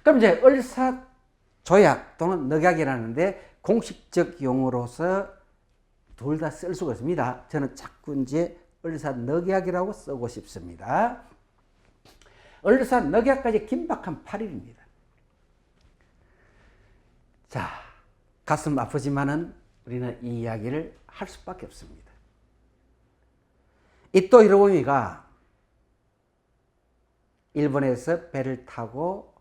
그럼 이제 을사조약 또는 늑약이라는데 공식적 용어로서 둘 다 쓸 수가 있습니다. 저는 자꾸 이제 을사늑약이라고 쓰고 싶습니다. 을사늑약까지 긴박한 8일입니다. 자, 가슴 아프지만은 우리는 이 이야기를 할 수밖에 없습니다. 이토 히로부미가 일본에서 배를 타고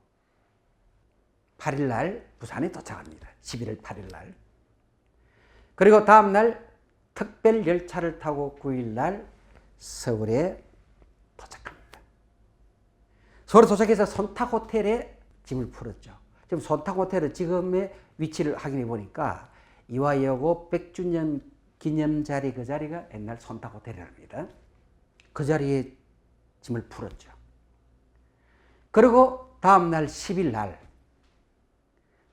8일날 부산에 도착합니다. 11월 8일날. 그리고 다음날 특별 열차를 타고 9일날 서울에 도착합니다. 서울에 도착해서 손탁호텔에 짐을 풀었죠. 지금 손탁호텔의 지금의 위치를 확인해 보니까 이화여고 100주년 기념 자리, 그 자리가 옛날 손탁호텔이랍니다. 그 자리에 짐을 풀었죠. 그리고 다음날 10일날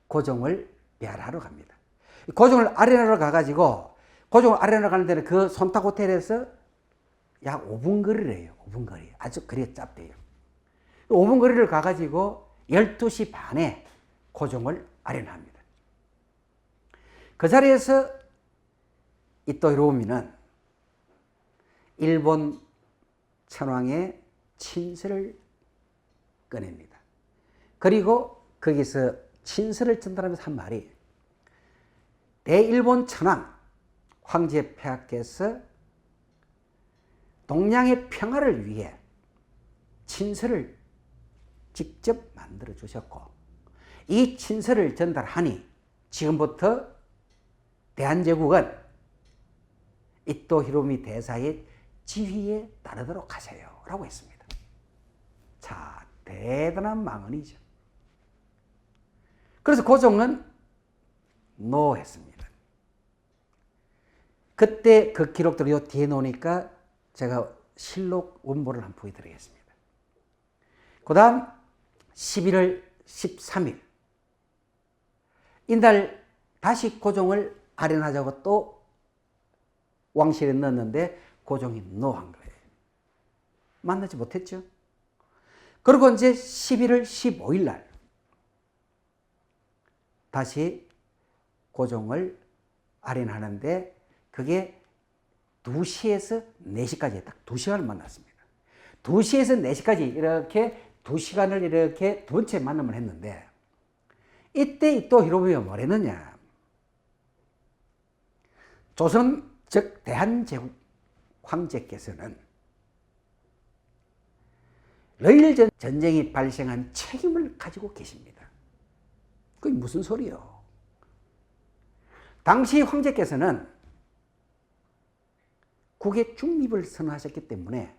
고종을 배하러 갑니다. 고종을 아련하러 가가지고, 고종을 아련하러 가는 데는 그 손탁호텔에서 약 5분 거리래요. 5분 거리. 아주 거리가 짧대요. 5분 거리를 가가지고 12시 반에 고종을 아련합니다. 그 자리에서 이토 히로부미는 일본 천황의 친서를 꺼냅니다. 그리고 거기서 친서를 전달하면서 한 말이, 대일본 천황 황제 폐하께서 동양의 평화를 위해 친서를 직접 만들어 주셨고, 이 친서를 전달하니 지금부터 대한제국은 이토 히로부미 대사의 지휘에 따르도록 하세요 라고 했습니다. 자, 대단한 망언이죠. 그래서 고종은 노했습니다. 그때 그 기록들을 요 뒤에 놓으니까 제가 실록 원본을 한번 보여드리겠습니다. 그 다음 11월 13일 이날 다시 고종을 아련하자고 또 왕실에 넣었는데 고종이 노한 거예요. 만나지 못했죠. 그리고 이제 11월 15일 날 다시 고종을 아련하는데 그게 2시에서 4시까지 딱 2시간을 만났습니다. 2시에서 4시까지 이렇게 2시간을 이렇게 두 번째 만남을 했는데, 이때 또 히로부미가 뭘 했느냐. 조선, 즉 대한제국 황제께서는 러일 전쟁이 발생한 책임을 가지고 계십니다. 그게 무슨 소리요? 당시 황제께서는 국의 중립을 선언하셨기 때문에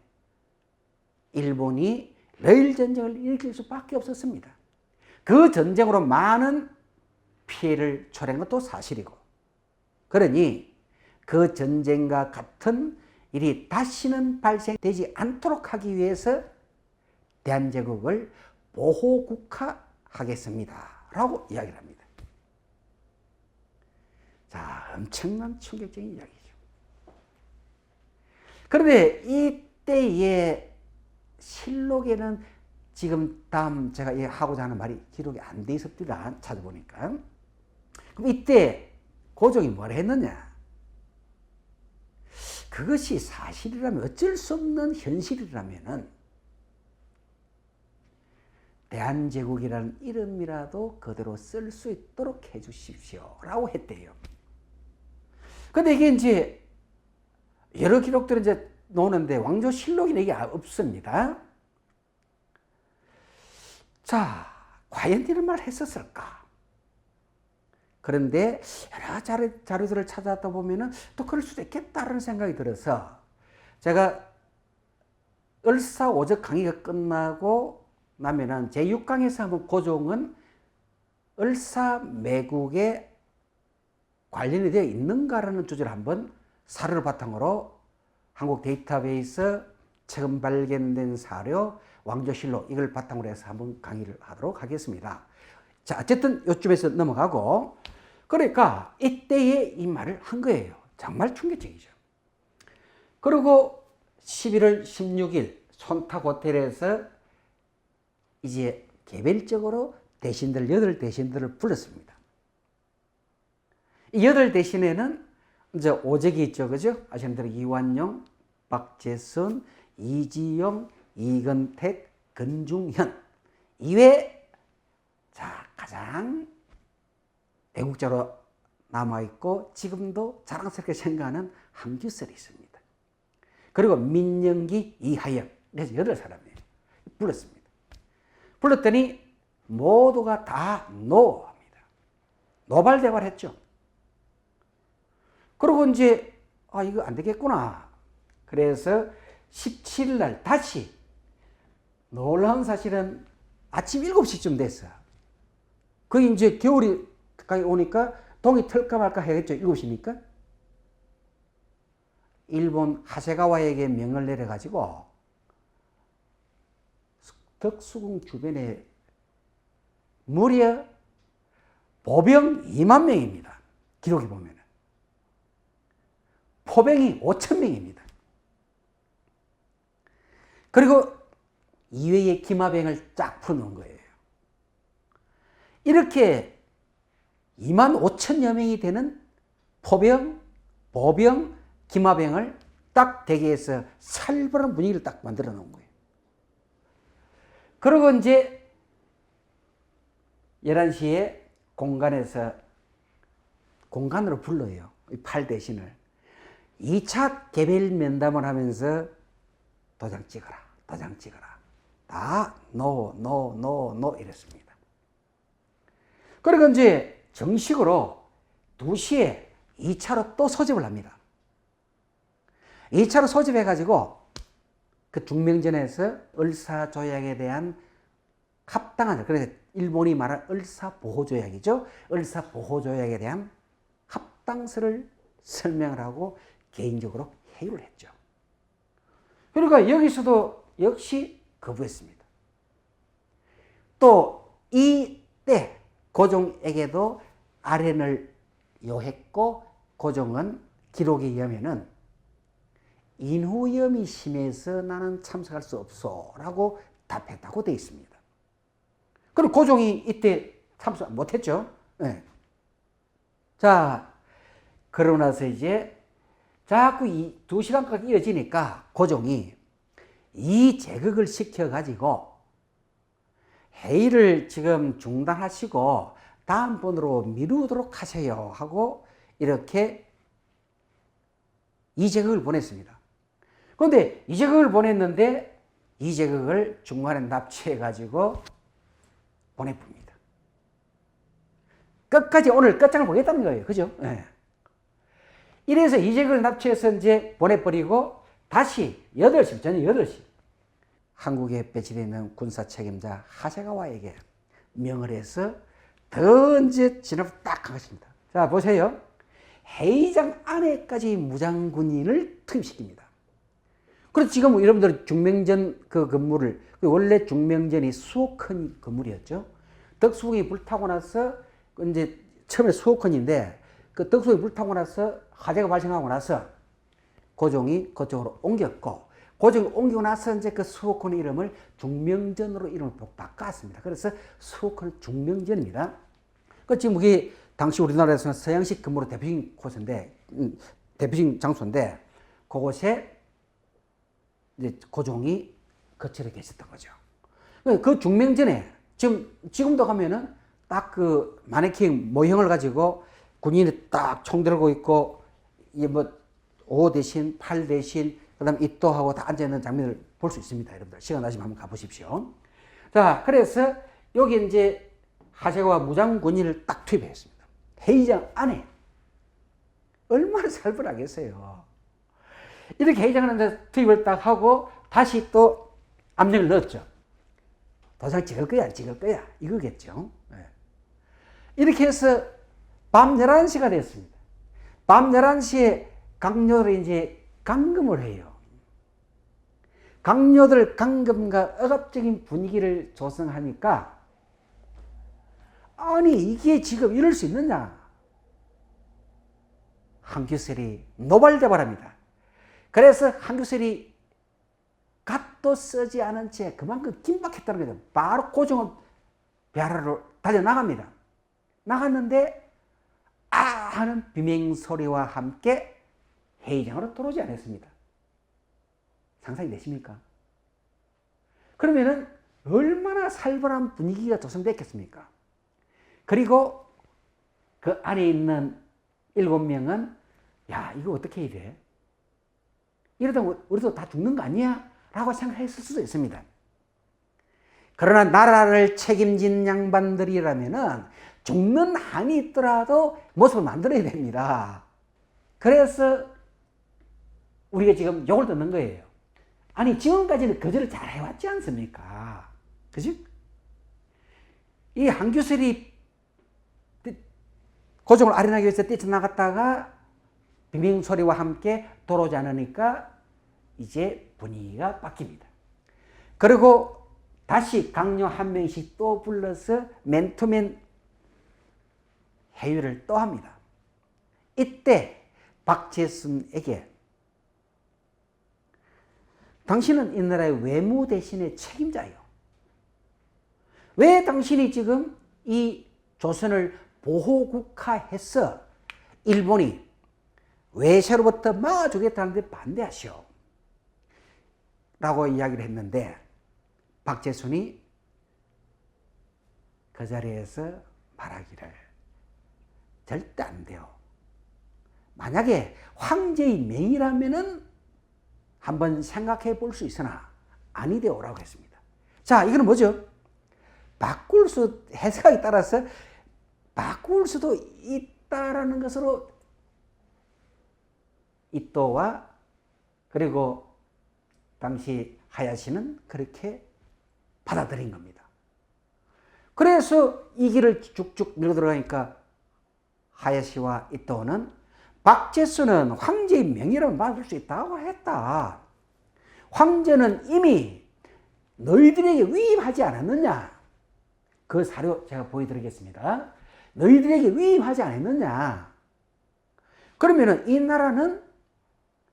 일본이 러일 전쟁을 일으킬 수밖에 없었습니다. 그 전쟁으로 많은 피해를 초래한 것도 사실이고, 그러니 그 전쟁과 같은 일이 다시는 발생되지 않도록 하기 위해서 대한제국을 보호국화하겠습니다 라고 이야기를 합니다. 자, 엄청난 충격적인 이야기죠. 그런데 이때의 실록에는 지금 다음 제가 하고자 하는 말이 기록이 안 돼 있었더라, 찾아보니까. 그럼 이때 고종이 뭘 했느냐? 그것이 사실이라면, 어쩔 수 없는 현실이라면은 대한제국이라는 이름이라도 그대로 쓸 수 있도록 해 주십시오 라고 했대요. 근데 이게 이제 여러 기록들을 이제 놓는데 왕조실록에는 이게 없습니다. 자, 과연 이런 말을 했었을까? 그런데 여러 자료들을 찾아다 보면은 또 그럴 수도 있겠다는 생각이 들어서 제가 을사오적 강의가 끝나고 나면은 제6강에서 한번 고종은 을사매국에 관련이 되어 있는가라는 주제를 한번 사료를 바탕으로 한국 데이터베이스 최근 발견된 사료 왕조실록 이걸 바탕으로 해서 한번 강의를 하도록 하겠습니다. 자, 어쨌든 이쯤에서 넘어가고, 그러니까 이때에 이 말을 한 거예요. 정말 충격적이죠. 그리고 11월 16일 손탁 호텔에서 이제 개별적으로 대신들, 8대신들을 불렀습니다. 이 8대신에는 이제 오적이 있죠. 그죠? 아시는 대로 이완용, 박재선, 이지용, 이건택, 근중현. 이외에 자, 가장 애국자로 남아있고 지금도 자랑스럽게 생각하는 한규설이 있습니다. 그리고 민영기, 이하영. 그래서 8사람이에요. 불렀습니다. 불렀더니 모두가 다 노합니다. 노발대발을 했죠. 그리고 이제 이거 안 되겠구나. 그래서 17일 날 다시 놀라운 사실은 아침 7시쯤 됐어. 그게 이제 겨울이 가까이 오니까 동이 틀까 말까 해야겠죠. 7시니까. 일본 하세가와에게 명을 내려가지고 덕수궁 주변에 무려 보병 2만 명입니다. 기록에 보면. 포병이 5천 명입니다. 그리고 이외의 기마병을 쫙 풀어놓은 거예요. 이렇게 2만 5천여 명이 되는 포병, 보병, 기마병을 딱 대기해서 살벌한 분위기를 딱 만들어 놓은 거예요. 그리고 이제 11시에 공간으로 불러요. 이 8대신을. 2차 개별 면담을 하면서 도장 찍어라, 도장 찍어라. 다 노 이랬습니다. 그리고 이제 정식으로 2시에 2차로 또 소집을 합니다. 2차로 소집해가지고 그 중명전에서 을사조약에 대한 합당한, 그래서 일본이 말한 을사보호조약이죠. 을사보호조약에 대한 합당서를 설명을 하고 개인적으로 회유를 했죠. 그러니까 여기서도 역시 거부했습니다. 또 이때 고종에게도 아련을 요했고 고종은 기록에 의하면은 인후염이 심해서 나는 참석할 수 없소 라고 답했다고 되어 있습니다. 그럼 고종이 이때 참석 못했죠. 네. 자, 그러고 나서 이제 자꾸 2시간까지 이어지니까 고종이 이 제극을 시켜가지고 회의를 지금 중단하시고 다음번으로 미루도록 하세요 하고 이렇게 이제극을 보냈습니다. 그런데 이제극을 보냈는데 이제극을 중간에 납치해가지고 보내봅니다. 끝까지 오늘 끝장을 보겠다는 거예요. 그죠? 네. 이래서 이제극을 납치해서 이제 보내버리고 다시 8시, 저녁 8시 한국에 배치되어 있는 군사 책임자 하세가와에게 명을 해서 더 이제 진압을 딱 하겠습니다. 자, 보세요. 회의장 안에까지 무장군인을 투입시킵니다. 그래서 지금 여러분들 중명전 그 건물을, 원래 중명전이 수옥헌 건물이었죠. 덕수궁이 불타고 나서 이제 처음에 수옥헌인데 그 덕수궁이 불타고 나서 화재가 발생하고 나서 고종이 그쪽으로 옮겼고, 고종이 옮기고 나서 이제 그 수옥헌의 이름을 중명전으로 이름을 바꿨습니다. 그래서 수옥헌 중명전입니다. 그 지금 그게 당시 우리나라에서는 서양식 건물의 대표적인 곳인데, 대표적인 장소인데, 그곳에 이제 고종이 거처를 계셨던 거죠. 그 중명전에 지금도 가면은 딱 그 마네킹 모형을 가지고 군인이 딱 총 들고 있고, 이게 뭐 5 대신, 8 대신, 그 다음에 입도하고 다 앉아있는 장면을 볼 수 있습니다. 여러분들. 시간 나시면 한번 가보십시오. 자, 그래서 여기 이제 하세가와 무장군인을 딱 투입했습니다. 회의장 안에. 얼마나 살벌하겠어요. 이렇게 회의장 안에 투입을 딱 하고 다시 또 압력을 넣었죠. 도장 찍을 거야, 찍을 거야. 이거겠죠. 네. 이렇게 해서 밤 11시가 됐습니다. 밤 11시에 강요들이 이제 감금을 해요. 강요들 감금과 억압적인 분위기를 조성하니까, 아니 이게 지금 이럴 수 있느냐. 한규설이 노발대발합니다. 그래서 한규설이 갓도 쓰지 않은 채 그만큼 긴박했다는 거죠. 바로 고종을 베라로 달려나갑니다. 나갔는데 아 하는 비명소리와 함께 회의장으로 들어오지 않았습니다. 상상이 되십니까? 그러면은 얼마나 살벌한 분위기가 조성됐겠습니까? 그리고 그 안에 있는 7명은 야 이거 어떻게 해야 돼? 이러다 우리도 다 죽는 거 아니야? 라고 생각했을 수도 있습니다. 그러나 나라를 책임진 양반들이라면은 죽는 한이 있더라도 모습을 만들어야 됩니다. 그래서 우리가 지금 욕을 듣는 거예요. 아니 지금까지는 거절을 잘 해왔지 않습니까? 그지? 이 한규슬이 고종을 아련하기 위해서 뛰쳐나갔다가 비명소리와 함께 돌아오지 않으니까 이제 분위기가 바뀝니다. 그리고 다시 강요 한 명씩 또 불러서 맨투맨 회의를 또 합니다. 이때 박재순에게 당신은 이 나라의 외무 대신의 책임자예요. 왜 당신이 지금 이 조선을 보호국화해서 일본이 외세로부터 막아주겠다는데 반대하시오. 라고 이야기를 했는데 박재순이 그 자리에서 말하기를 절대 안 돼요. 만약에 황제의 명이라면은 한번 생각해 볼 수 있으나 아니되오라고 했습니다. 자, 이거는 뭐죠? 바꿀 수, 해석에 따라서 바꿀 수도 있다라는 것으로 이또와 그리고 당시 하야시는 그렇게 받아들인 겁니다. 그래서 이 길을 쭉쭉 밀고 들어가니까 하야시와 이또는 박재순은 황제의 명의를 받을 수 있다고 했다. 황제는 이미 너희들에게 위임하지 않았느냐? 그 사료 제가 보여드리겠습니다. 너희들에게 위임하지 않았느냐? 그러면은 이 나라는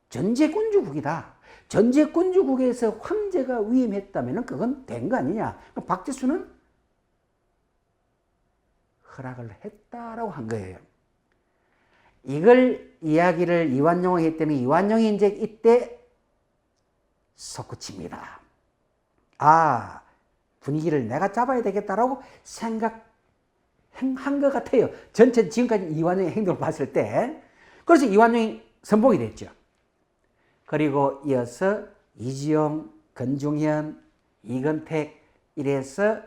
전제군주국이다. 전제군주국에서 황제가 위임했다면 그건 된 거 아니냐? 박재순은 허락을 했다라고 한 거예요. 이걸 이야기를 이완용이 했더니 이완용이 이제 이때 솟구칩니다. 아, 분위기를 내가 잡아야 되겠다라고 생각한 것 같아요. 전체 지금까지 이완용의 행동을 봤을 때. 그래서 이완용이 선봉이 됐죠. 그리고 이어서 이지용, 건중현, 이건택 이래서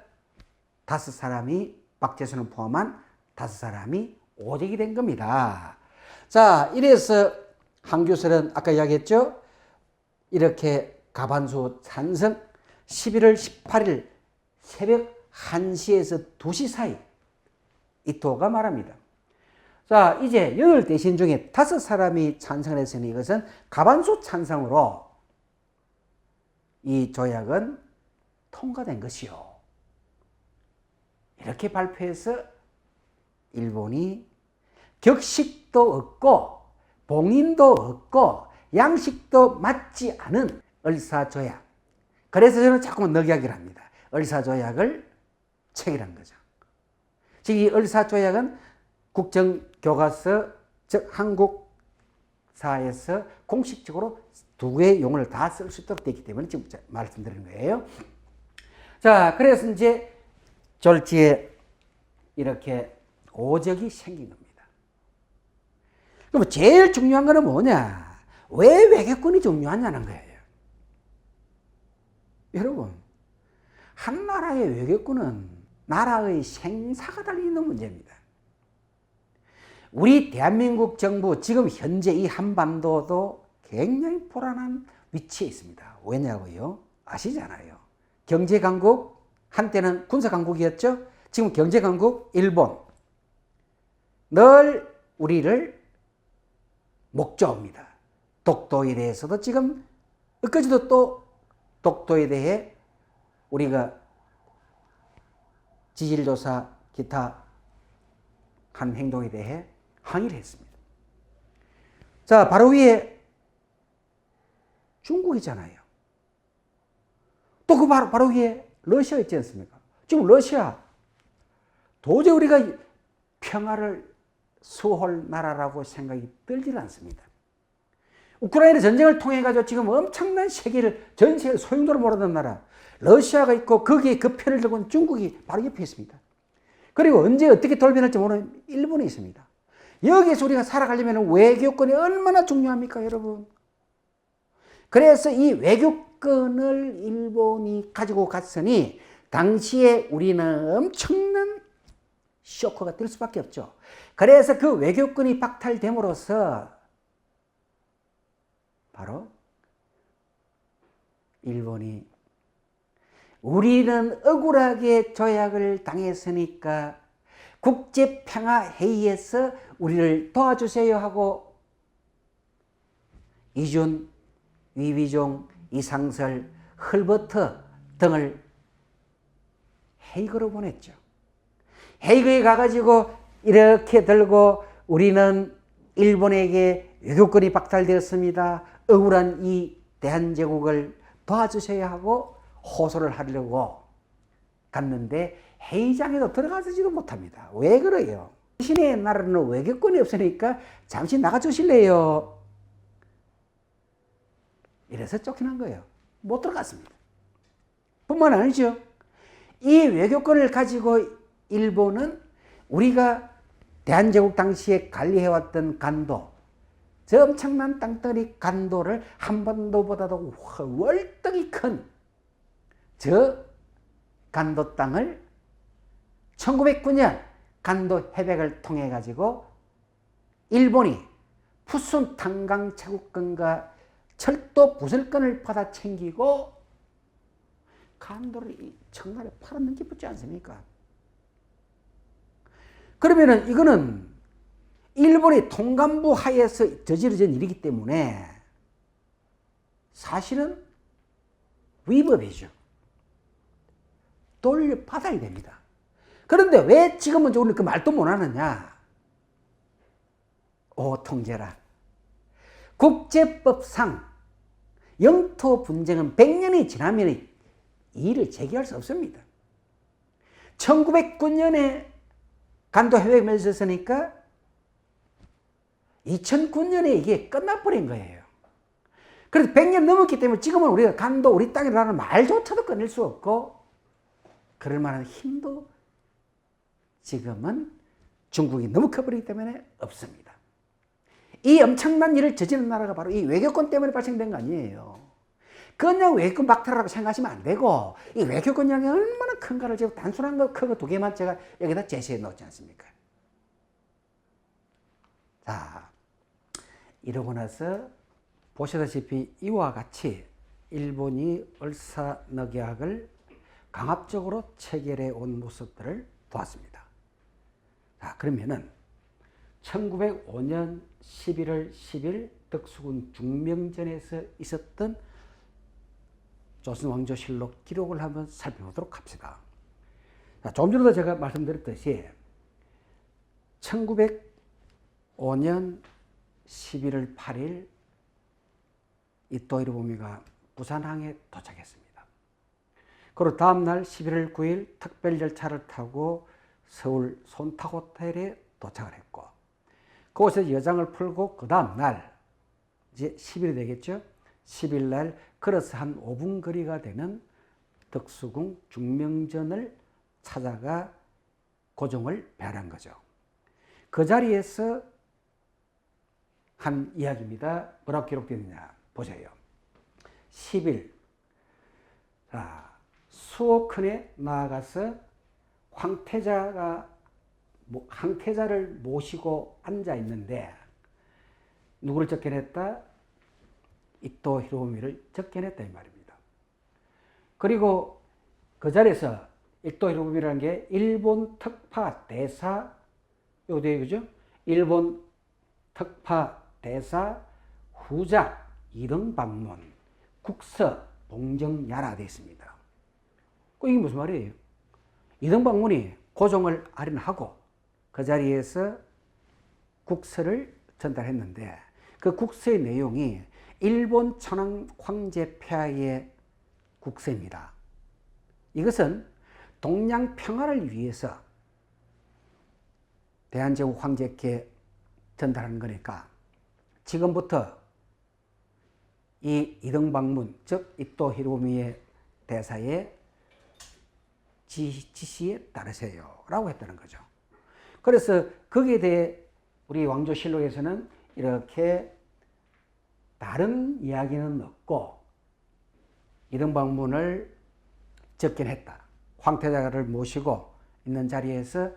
5사람이 박재순을 포함한 5사람이 오직이 된 겁니다. 자, 이래서 한규슬은 아까 이야기했죠. 이렇게 가반수 찬성 11월 18일 새벽 1시에서 2시 사이 이토가 말합니다. 자, 이제 8대신 중에 5사람이 찬성을 했으니 이것은 가반수 찬성으로 이 조약은 통과된 것이요. 이렇게 발표해서 일본이 격식도 없고 봉인도 없고 양식도 맞지 않은 을사조약. 그래서 저는 자꾸만 넉이야기를 합니다. 을사조약을 체결한 거죠. 즉 이 을사조약은 국정교과서 즉 한국사에서 공식적으로 2개의 용어를 다 쓸 수 있도록 되기 때문에 지금 말씀드리는 거예요. 자, 그래서 이제 졸지에 이렇게 오적이 생긴 겁니다. 그럼 제일 중요한 거는 뭐냐? 왜 외교권이 중요하냐는 거예요. 여러분, 한 나라의 외교권은 나라의 생사가 달려있는 문제입니다. 우리 대한민국 정부 지금 현재 이 한반도도 굉장히 불안한 위치에 있습니다. 왜냐고요? 아시잖아요. 경제강국, 한때는 군사강국이었죠. 지금 경제강국 일본. 늘 우리를 목조입니다. 독도에 대해서도 지금 엊그제도 또 독도에 대해 우리가 지질조사 기타 한 행동에 대해 항의를 했습니다. 자, 바로 위에 중국이잖아요. 또 그 바로 위에 러시아 있지 않습니까? 지금 러시아 도저히 우리가 평화를 수호할 나라라고 생각이 들질 않습니다. 우크라이나 전쟁을 통해 가지고 지금 엄청난 세계를 전 세계 소용돌이 몰아든 나라 러시아가 있고 거기에 그 편을 들고 있는 중국이 바로 옆에 있습니다. 그리고 언제 어떻게 돌변할지 모르는 일본이 있습니다. 여기에서 우리가 살아가려면 외교권이 얼마나 중요합니까, 여러분? 그래서 이 외교권을 일본이 가지고 갔으니 당시에 우리는 엄청난 쇼크가 될 수밖에 없죠. 그래서 그 외교권이 박탈됨으로써 바로 일본이 우리는 억울하게 조약을 당했으니까 국제평화회의에서 우리를 도와주세요 하고 이준, 위비종, 이상설, 헐버트 등을 헤이그로 보냈죠. 헤이그에 가가지고 이렇게 들고 우리는 일본에게 외교권이 박탈되었습니다. 억울한 이 대한제국을 도와주셔야 하고 호소를 하려고 갔는데 회의장에도 들어가지도 못합니다. 왜 그래요? 신의 나라는 외교권이 없으니까 잠시 나가주실래요? 이래서 쫓겨난 거예요. 못 들어갔습니다. 뿐만 아니죠. 이 외교권을 가지고 일본은 우리가 대한제국 당시에 관리해왔던 간도, 저 엄청난 땅덩어리 간도를 한반도보다도 월등히 큰 저 간도 땅을 1909년 간도 협약을 통해 가지고 일본이 푸순 탄광 채굴권과 철도 부설권을 받아 챙기고 간도를 청나라에 팔아넘 기쁘지 않습니까? 그러면은 이거는 일본의 통감부 하에서 저지러진 일이기 때문에 사실은 위법이죠. 돌려받아야 됩니다. 그런데 왜 지금은 우리는 그 말도 못 하느냐? 오, 통제라. 국제법상 영토 분쟁은 100년이 지나면 이 일을 제기할 수 없습니다. 1909년에 간도 협약이 맺었으니까 2009년에 이게 끝나버린 거예요. 그래서 100년 넘었기 때문에 지금은 우리가 간도 우리 땅이라는 말조차도 꺼낼 수 없고 그럴 만한 힘도 지금은 중국이 너무 커버리기 때문에 없습니다. 이 엄청난 일을 저지른 나라가 바로 이 외교권 때문에 발생된 거 아니에요. 그냥 외교권 박탈이라고 생각하시면 안 되고 이 외교권 양이 얼마나 큰가를 제가 단순한 거 큰 거 두 개만 제가 여기다 제시해 놓지 않습니까? 자, 이러고 나서 보시다시피 이와 같이 일본이 을사늑약을 강압적으로 체결해 온 모습들을 보았습니다. 자, 그러면은 1905년 11월 10일 덕수군 중명전에서 있었던 조선왕조실록 기록을 한번 살펴보도록 합시다. 자, 조금 전에도 제가 말씀드렸듯이 1905년 11월 8일 이토 히로부미가 부산항에 도착했습니다. 그리고 다음날 11월 9일 특별 열차를 타고 서울 손탁호텔에 도착을 했고 그곳에서 여장을 풀고 그 다음날 이제 10일이 되겠죠. 10일날 걸어서 한 5분 거리가 되는 덕수궁 중명전을 찾아가 고종을 배하는 거죠. 그 자리에서 한 이야기입니다. 뭐라고 기록되어 있느냐 보세요. 10일 수호큰에 나아가서 황태자를 모시고 앉아 있는데 누구를 접견했다? 이토 히로부미를 접견했다 이 말입니다. 그리고 그 자리에서 이토 히로부미라는 게 일본 특파 대사 요대 그죠? 일본 특파 대사 후작 2등 방문 국서 봉정야라 되어 있습니다. 이게 무슨 말이에요? 2등 방문이 고종을 아련하고 그 자리에서 국서를 전달했는데 그 국서의 내용이 일본 천황 황제 폐하의 국서입니다. 이것은 동양 평화를 위해서 대한제국 황제께 전달하는 거니까 지금부터 이 이등방문, 즉 이토 히로부미의 대사의 지시에 따르세요 라고 했다는 거죠. 그래서 거기에 대해 우리 왕조실록에서는 이렇게 다른 이야기는 없고 이등방문을 접견했다. 황태자를 모시고 있는 자리에서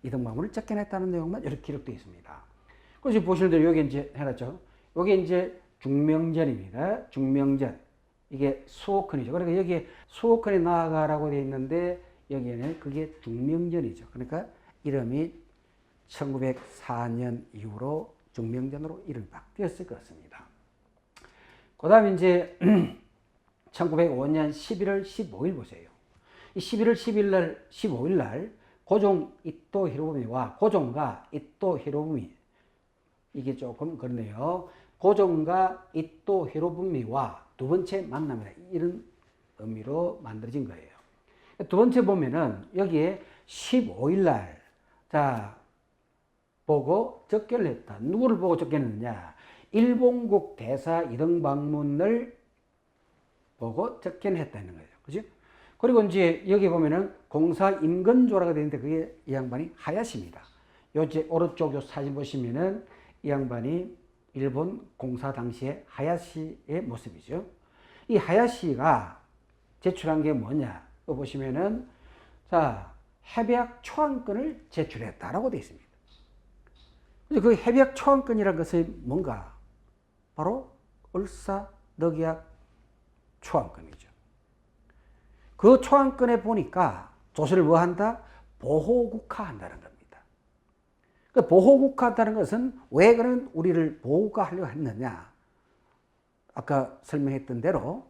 이등방문을 접견했다는 내용만 이렇게 기록되어 있습니다. 그래서 보시는 대로 여기 이제 해놨죠. 여기 이제 중명전입니다. 중명전. 이게 수호천이죠. 그러니까 여기에 수호천에 나아가라고 되어 있는데 여기에는 그게 중명전이죠. 그러니까 이름이 1904년 이후로 중명전으로 이름이 바뀌었을 것 같습니다. 그 다음에 이제 1905년 11월 15일 보세요. 이 11월 15일 날 고종 이토 히로부미와 고종과 이토 히로부미 이게 조금 그러네요. 고종과 이토 히로부미와 두 번째 만남이다. 이런 의미로 만들어진 거예요. 두 번째 보면은 여기에 15일 날 자 보고 접견을 했다. 누구를 보고 접견했느냐? 일본국 대사 이등방문을 보고 접견했다는 거예요. 그죠? 그리고 이제 여기 보면은 공사 임근조라고 되어 있는데 그게 이 양반이 하야시입니다. 요제 오른쪽 요 사진 보시면은 이 양반이 일본 공사 당시에 하야시의 모습이죠. 이 하야시가 제출한 게 뭐냐? 또 보시면은 자 협약 초안권을 제출했다라고 되어 있습니다. 그 협약 초안권이라는 것은 뭔가 바로 을사늑약 초안권이죠. 그 초안권에 보니까 조선을 뭐 한다? 보호국화한다는 겁니다. 그 보호국화한다는 것은 왜 그런 우리를 보호국화하려고 했느냐? 아까 설명했던 대로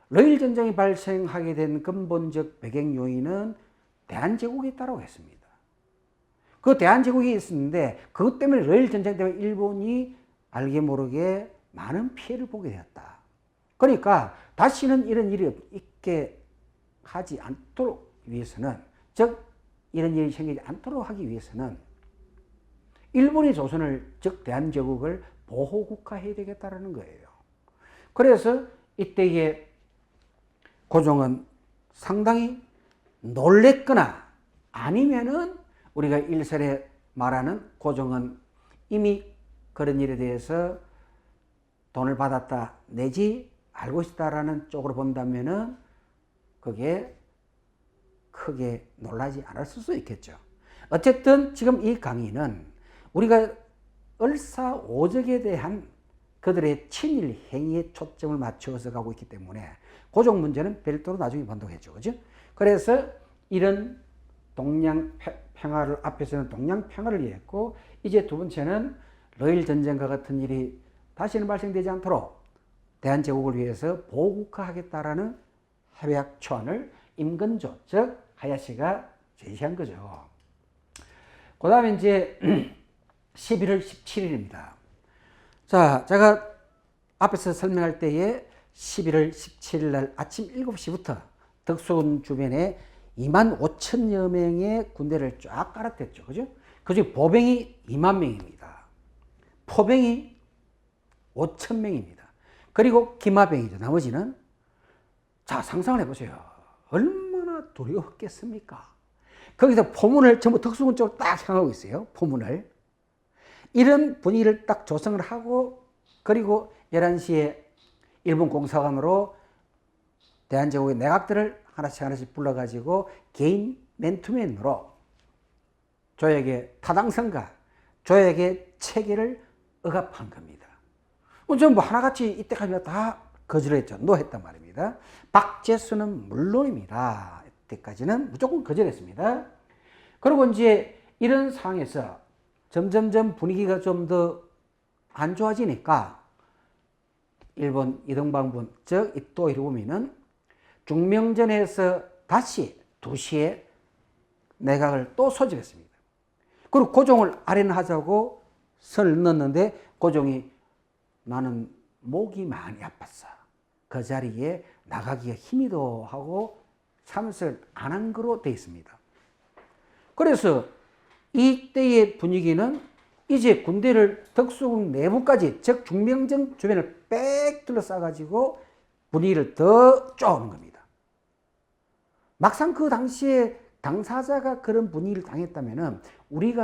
러일 전쟁이 발생하게 된 근본적 배경 요인은 대한제국이 있다고 했습니다. 그 대한제국이 있었는데 그것 때문에 러일 전쟁 때문에 일본이 알게 모르게 많은 피해를 보게 되었다. 그러니까 다시는 이런 일이 있게 하지 않도록 위해서는, 즉 이런 일이 생기지 않도록 하기 위해서는 일본이 조선을, 즉 대한제국을 보호국화해야 되겠다는 거예요. 그래서 이때에 고종은 상당히 놀랬거나 아니면은 우리가 일설에 말하는 고종은 이미 그런 일에 대해서 돈을 받았다 내지 알고 있다라는 쪽으로 본다면은 그게 크게 놀라지 않았을 수 있겠죠. 어쨌든 지금 이 강의는 우리가 을사오적에 대한 그들의 친일 행위에 초점을 맞춰서 가고 있기 때문에 고종 문제는 별도로 나중에 본다고했죠. 그죠? 그래서 이런 동양 평화를 앞에서는 동양 평화를 이해했고 이제 두 번째는 러일 전쟁과 같은 일이 다시는 발생되지 않도록 대한제국을 위해서 보호국화하겠다라는 협약 초안을 임근조, 즉 하야시가 제시한 거죠. 그 다음에 이제 11월 17일입니다. 자, 제가 앞에서 설명할 때에 11월 17일 날 아침 7시부터 덕수궁 주변에 2만 5천여 명의 군대를 쫙 깔아댔죠. 그죠? 그중 보병이 2만 명입니다. 포병이 5천 명입니다. 그리고 기마병이죠. 나머지는. 자, 상상을 해보세요. 얼마나 두려웠겠습니까? 거기서 포문을 전부 덕수궁 쪽으로 딱 향하고 있어요. 포문을. 이런 분위기를 딱 조성을 하고, 그리고 11시에 일본 공사관으로 대한제국의 내각들을 하나씩 하나씩 불러가지고 개인 맨투맨으로 조약의 타당성과 조약의 체계를 억압한 겁니다. 전부 하나같이 이때까지 다 거절했죠. 노했단 말입니다. 박제수는 물론입니다. 이때까지는 무조건 거절했습니다. 그리고 이제 이런 상황에서 점점점 분위기가 좀 더 안 좋아지니까 일본 이등방문, 즉 이토 히로부미는 중명전에서 다시 2시에 내각을 또 소집했습니다. 그리고 고종을 아련하자고 선을 넣었는데 고종이 나는 목이 많이 아팠어. 그 자리에 나가기가 힘이도 하고 참석을 안 한 거로 되어 있습니다. 그래서 이때의 분위기는 이제 군대를 덕수궁 내부까지, 즉 중명정 주변을 빽 둘러싸가지고 분위기를 더 쪼는 겁니다. 막상 그 당시에 당사자가 그런 분위기를 당했다면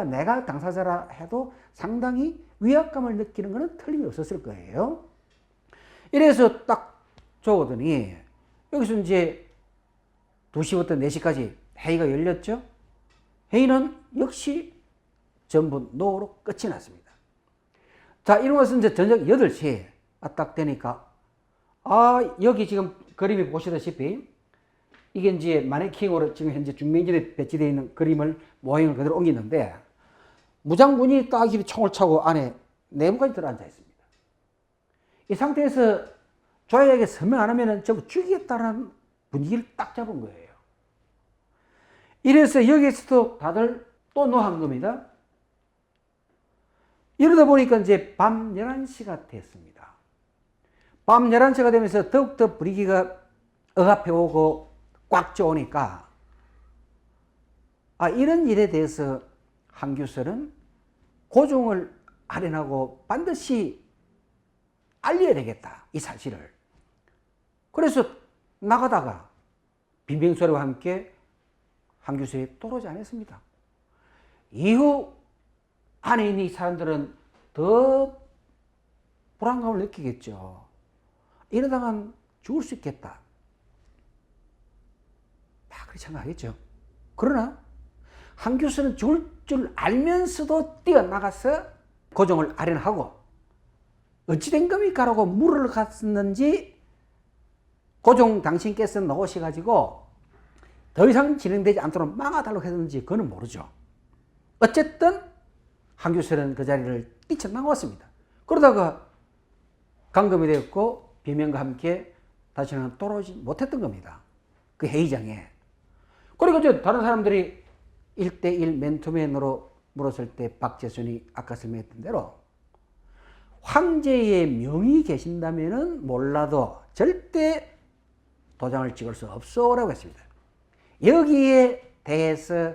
내가 당사자라 해도 상당히 위압감을 느끼는 것은 틀림이 없었을 거예요. 이래서 딱 쪼거더니 여기서 이제 2시부터 4시까지 회의가 열렸죠. 회의는 역시 전부 노로 끝이 났습니다. 자, 이런 것은 이제 저녁 8시에 딱 되니까, 여기 지금 그림이 보시다시피 이게 이제 마네킹으로 지금 현재 중명진에 배치되어 있는 그림을 모형을 그대로 옮기는데, 무장군이 딱 총을 차고 안에 내부까지 들어앉아 있습니다. 이 상태에서 조약에게 서명 안 하면 전부 죽이겠다는 분위기를 딱 잡은 거예요. 이래서 여기에서도 다들 또 노한 겁니다. 이러다 보니까 이제 밤 11시가 됐습니다. 밤 11시가 되면서 더욱더 분위기가 억압해 오고 꽉 쪄오니까, 이런 일에 대해서 한규설은 고종을 할인하고 반드시 알려야 되겠다, 이 사실을. 그래서 나가다가 빈병소리와 함께 한규설이 떠오르지 않았습니다. 이후 안에 있는 이 사람들은 더 불안감을 느끼겠죠. 이러다간 죽을 수 있겠다, 다 그렇게 생각하겠죠. 그러나 한규설은 죽을 줄 알면서도 뛰어나가서 고종을 아련하고, 어찌 된 겁니까? 라고 물을 갔었는지 고종 당신께서 나오셔가지고 더 이상 진행되지 않도록 막아달라고 했는지 그건 모르죠. 어쨌든 한규설은 그 자리를 뛰쳐나왔습니다. 그러다가 감금이 되었고 비명과 함께 다시는 돌아오지 못했던 겁니다. 그 회의장에. 그리고 다른 사람들이 1대1 맨투맨으로 물었을 때 박재순이 아까 설명했던 대로 황제의 명이 계신다면 몰라도 절대 도장을 찍을 수 없어라고 했습니다. 여기에 대해서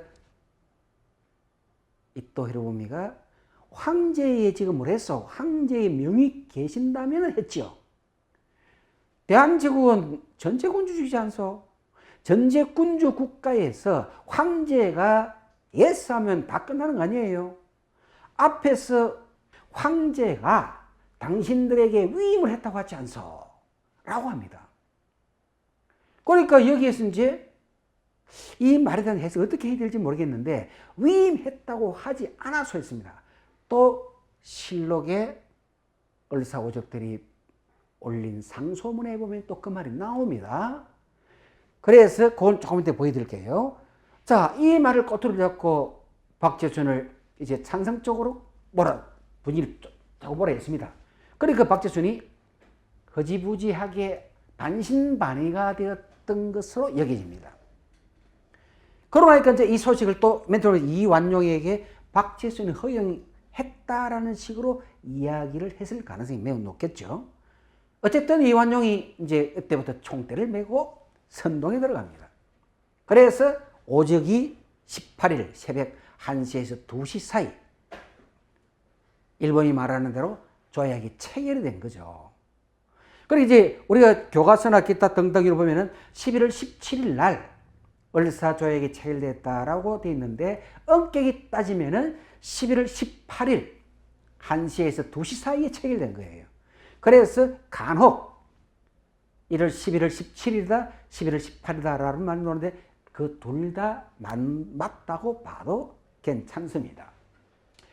이토 히로부미가 황제의 지금 뭐랬어? 황제의 명이 계신다면 했죠. 대한제국은 전제군주주의지 않소? 전제군주 국가에서 황제가 예스하면 다 끝나는 거 아니에요. 앞에서 황제가 당신들에게 위임을 했다고 하지 않소? 라고 합니다. 그러니까 여기에서 이제 이 말에 대한 해석을 어떻게 해야 될지 모르겠는데, 위임했다고 하지 않아서 했습니다. 또 실록에 을사오적들이 올린 상소문에 보면 또 그 말이 나옵니다. 그래서 그건 조금 이따 보여드릴게요. 자, 이 말을 꼬투리 잡고 박재순을 이제 찬성적으로 분위기를 자꾸 뭐라 했습니다. 그러니까 박재순이 허지부지하게 반신반의가 되었던 것으로 여겨집니다. 그러고 나니까 이제 이 소식을 또 멘토로 이완용에게 박재순이 허용했다라는 식으로 이야기를 했을 가능성이 매우 높겠죠. 어쨌든 이완용이 이제 그때부터 총대를 메고 선동에 들어갑니다. 그래서 오적이 18일 새벽 1시에서 2시 사이 일본이 말하는 대로 조약이 체결이 된 거죠. 그리고 이제 우리가 교과서나 기타 등등으로 보면은 11월 17일 날 을사 조약이 체결됐다라고 되어 있는데, 엄격히 따지면은 11월 18일 1시에서 2시 사이에 체결된 거예요. 그래서 간혹 11월 17일이다, 11월 18일이다라는 말이 나오는데 그 둘 다 맞다고 봐도 괜찮습니다.